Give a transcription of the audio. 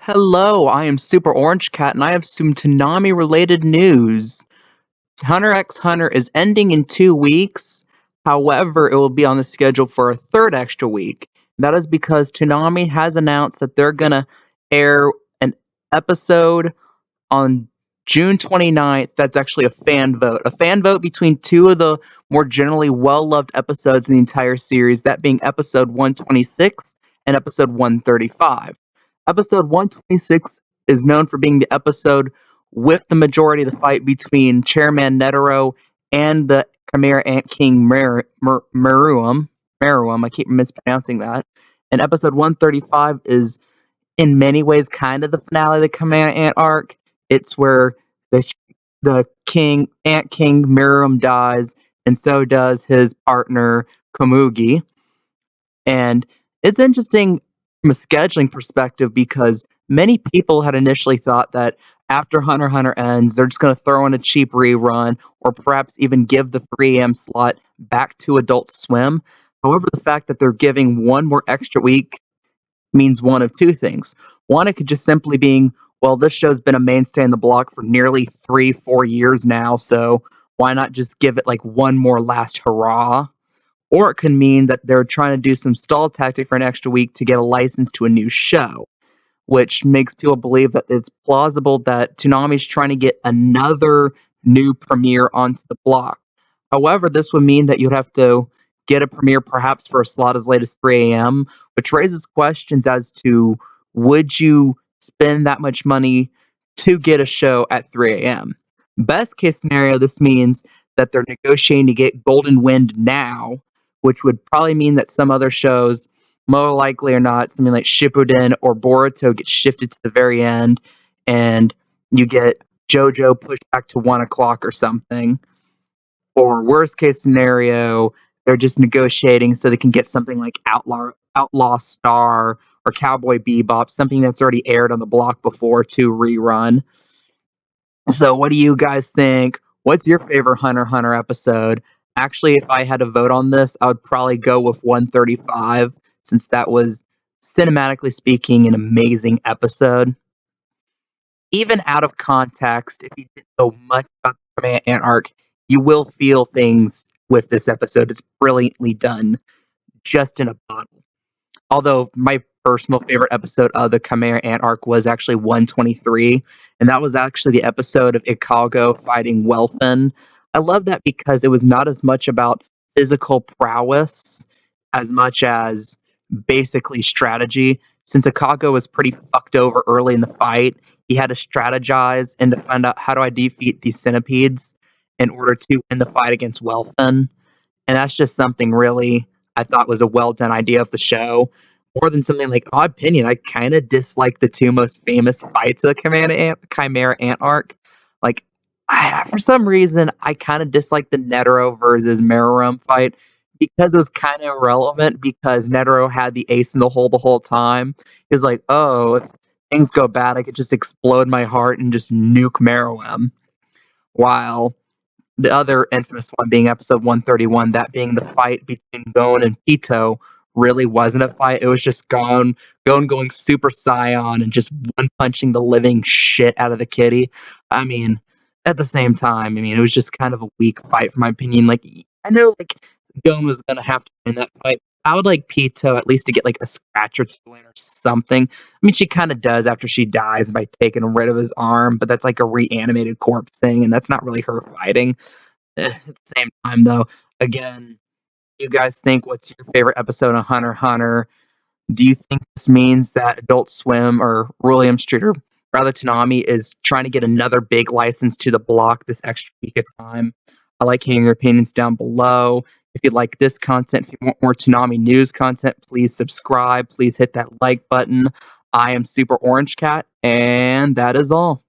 Hello, I am Super Orange Cat, and I have some Toonami related news. Hunter x Hunter is ending in 2 weeks. However, it will be on the schedule for a third extra week. That is because Toonami has announced that they're gonna air an episode on June 29th. That's actually a fan vote between two of the more generally well-loved episodes in the entire series, that being episode 126 and episode 135. Episode 126 is known for being the episode with the majority of the fight between Chairman Netero and the Chimera Ant King Meruem. Meruem, I keep mispronouncing that. And episode 135 is in many ways kind of the finale of the Chimera Ant arc. It's where the Ant King Meruem dies, and so does his partner Komugi. And it's interesting from a scheduling perspective because many people had initially thought that after Hunter x Hunter ends, they're just going to throw in a cheap rerun or perhaps even give the 3 a.m. slot back to Adult Swim. However, the fact that they're giving one more extra week means one of two things. One, it could just simply being, well, this show's been a mainstay in the block for nearly 3-4 years now, so why not just give it like one more last hurrah? Or it can mean that they're trying to do some stall tactic for an extra week to get a license to a new show, which makes people believe that it's plausible that Toonami's trying to get another new premiere onto the block. However, this would mean that you'd have to get a premiere perhaps for a slot as late as 3 a.m., which raises questions as to would you spend that much money to get a show at 3 a.m.? Best case scenario, this means that they're negotiating to get Golden Wind now, which would probably mean that some other shows, more likely or not, something like Shippuden or Boruto, get shifted to the very end, and you get JoJo pushed back to 1 o'clock or something. Or worst case scenario, they're just negotiating so they can get something like Outlaw Star or Cowboy Bebop, something that's already aired on the block before, to rerun. So what do you guys think? What's your favorite Hunter x Hunter episode? Actually, if I had to vote on this, I would probably go with 135, since that was, cinematically speaking, an amazing episode. Even out of context, if you didn't know much about the Command Ant arc, you will feel things with this episode. It's brilliantly done, just in a bottle. Although my personal favorite episode of the Chimera Ant arc was actually 123, and that was actually the episode of Ikago fighting Welfin. I love that because it was not as much about physical prowess as much as basically strategy. Since Ikago was pretty fucked over early in the fight, he had to strategize and to find out, how do I defeat these centipedes in order to win the fight against Welfin. And that's just something really I thought was a well done idea of the show. More than something like Odd Opinion, I kind of dislike the two most famous fights of the Chimera Ant arc. Like, for some reason, I kind of dislike the Netero versus Meruem fight because it was kind of irrelevant because Netero had the ace in the hole the whole time. He was like, oh, if things go bad, I could just explode my heart and just nuke Meruem. While the other infamous one being episode 131, that being the fight between Gon and Pito, really wasn't a fight. It was just Gon going Super Saiyan and just one punching the living shit out of the kitty. I mean, at the same time, I mean, it was just kind of a weak fight, for my opinion. Like, I know, like, Gon was gonna have to win that fight. I would like Pito at least to get like a scratch or two in or something. I mean, she kind of does after she dies by taking rid of his arm, but that's like a reanimated corpse thing, and that's not really her fighting. At the same time, though, again, you guys think, what's your favorite episode of Hunter x Hunter? Do you think this means that Adult Swim or William Street, or rather Toonami, is trying to get another big license to the block this extra week of time? I like hearing your opinions down below. If you like this content, if you want more Toonami news content, please subscribe. Please hit that like button. I am Super Orange Cat, and that is all.